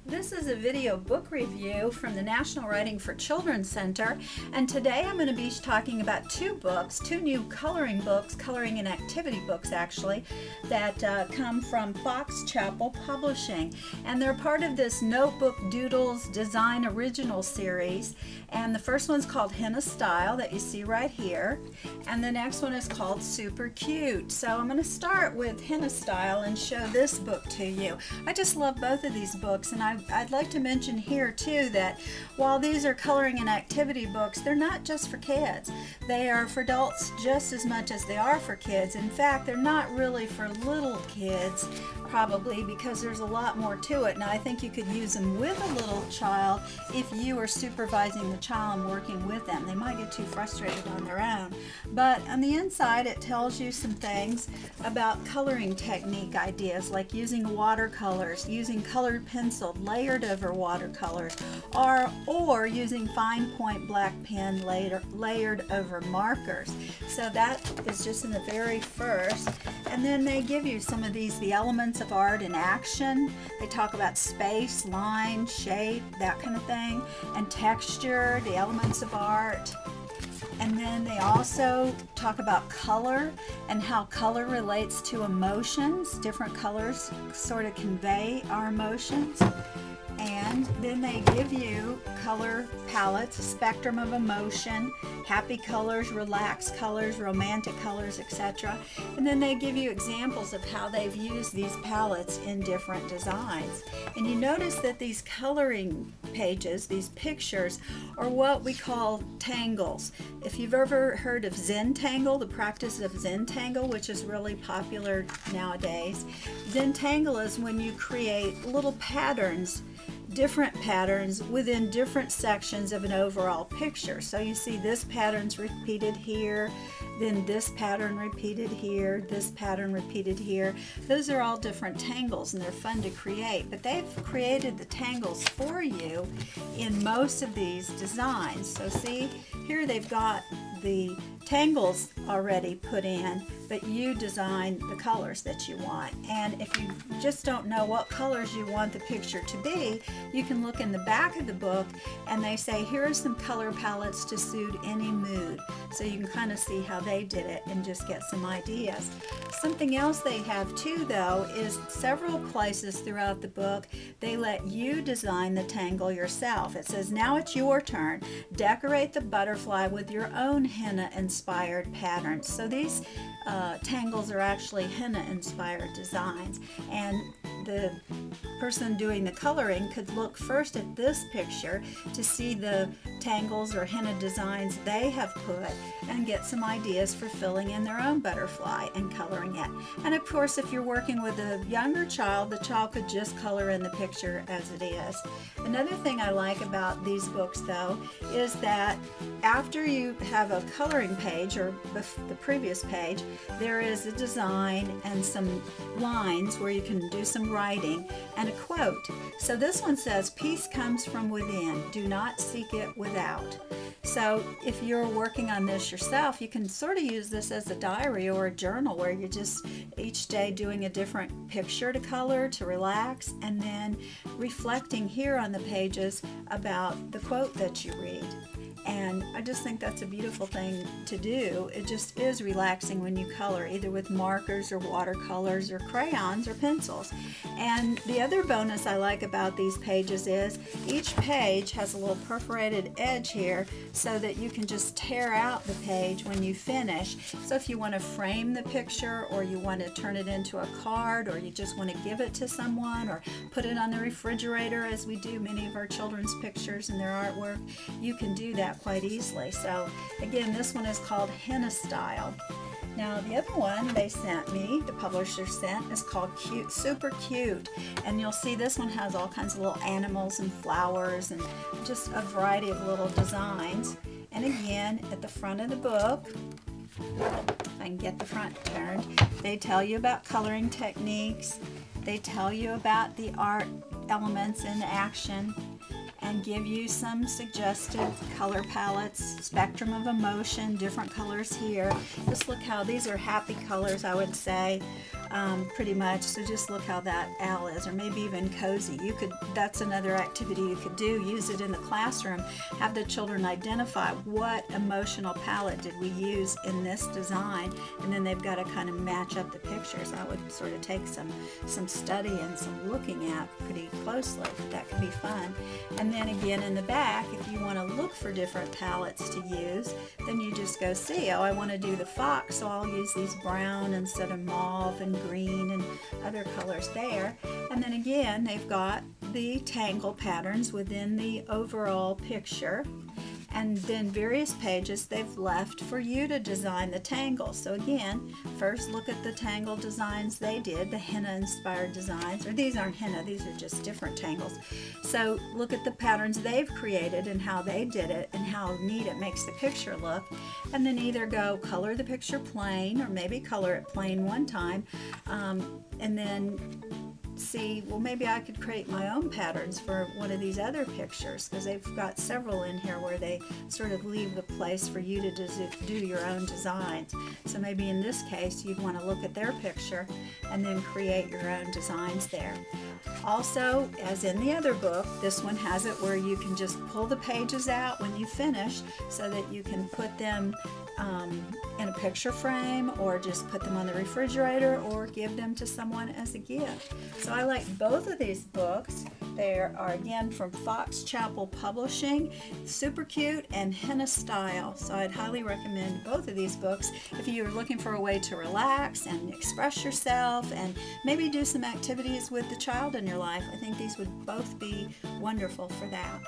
This is a video book review from the National Writing for Children Center, and today I'm going to be talking about two new coloring books, coloring and activity books actually, that come from Fox Chapel Publishing, and they're part of this Notebook Doodles Design Original series. And the first one's called Henna Style that you see right here, and the next one is called Supercute. So I'm going to start with Henna Style and show this book to you. I just love both of these books, and I'd like to mention here too that while these are coloring and activity books, they're not just for kids. They are for adults just as much as they are for kids. In fact, they're not really for little kids, probably, because there's a lot more to it. Now I think you could use them with a little child if you are supervising the child and working with them. They might get too frustrated on their own. But on the inside it tells you some things about coloring technique ideas, like using watercolors, using colored pencil layered over watercolors, or using fine point black pen layered over markers. So that is just in the very first. And then they give you some of these, the elements of art in action. They talk about space, line, shape, that kind of thing, and texture, the elements of art. And then they also talk about color and how color relates to emotions. Different colors sort of convey our emotions. And then they give you color palettes, a spectrum of emotion, happy colors, relaxed colors, romantic colors, etc. And then they give you examples of how they've used these palettes in different designs. And you notice that these coloring pages, these pictures, are what we call tangles. If you've ever heard of Zentangle, the practice of Zentangle, which is really popular nowadays, Zentangle is when you create little patterns, different patterns within different sections of an overall picture. So you see this pattern's repeated here, then this pattern repeated here, this pattern repeated here. Those are all different tangles, and they're fun to create, but they've created the tangles for you in most of these designs. So see, here they've got the tangles already put in, but you design the colors that you want. And if you just don't know what colors you want the picture to be, you can look in the back of the book and they say here are some color palettes to suit any mood. So you can kind of see how they did it and just get some ideas. Something else they have too, though, is several places throughout the book they let you design the tangle yourself. It says, now it's your turn. Decorate the butterfly with your own henna inspired patterns. So these tangles are actually henna inspired designs, and the person doing the coloring could look first at this picture to see the tangles or henna designs they have put and get some ideas for filling in their own butterfly and coloring it. And of course, if you're working with a younger child, the child could just color in the picture as it is. Another thing I like about these books, though, is that after you have a coloring page or the previous page, there is a design and some lines where you can do some writing and a quote. So this one says, peace comes from within, do not seek it without. So if you're working on this yourself, you can sort of use this as a diary or a journal where you're just each day doing a different picture to color, to relax, and then reflecting here on the pages about the quote that you read. And I just think that's a beautiful thing to do. It just is relaxing when you color, either with markers or watercolors or crayons or pencils. And the other bonus I like about these pages is each page has a little perforated edge here so that you can just tear out the page when you finish. So if you want to frame the picture, or you want to turn it into a card, or you just want to give it to someone, or put it on the refrigerator, as we do many of our children's pictures and their artwork, you can do that quite easily. So again, this one is called Henna Style. Now the other one they sent me, the publisher sent, is called Supercute, and you'll see this one has all kinds of little animals and flowers and just a variety of little designs. And again, at the front of the book, if I can get the front turned, they tell you about coloring techniques, they tell you about the art elements in action, and give you some suggested color palettes, spectrum of emotion, different colors here. Just look how these are happy colors, I would say. pretty much. So just look how that owl is, or maybe even cozy. That's another activity you could do. Use it in the classroom. Have the children identify what emotional palette did we use in this design, and then they've got to kind of match up the pictures. That would sort of take some study and some looking at pretty closely. That could be fun. And then again in the back, if you want to look for different palettes to use, then you just go see, oh, I want to do the fox, so I'll use these brown instead of mauve and green and other colors there. And then again, they've got the tangle patterns within the overall picture, and then various pages they've left for you to design the tangle. So again, first look at the tangle designs they did, the henna inspired designs, or these aren't henna, these are just different tangles. So look at the patterns they've created and how they did it and how neat it makes the picture look, and then either go color the picture plain, or maybe color it plain one time, and then see, well, maybe I could create my own patterns for one of these other pictures, because they've got several in here where they sort of leave the place for you to do your own designs. So maybe in this case you'd want to look at their picture and then create your own designs there. Also, as in the other book, this one has it where you can just pull the pages out when you finish, so that you can put them in a picture frame, or just put them on the refrigerator, or give them to someone as a gift. So I like both of these books. They are again from Fox Chapel Publishing, Supercute and Henna Style. So I'd highly recommend both of these books if you're looking for a way to relax and express yourself and maybe do some activities with the child in your life. I think these would both be wonderful for that.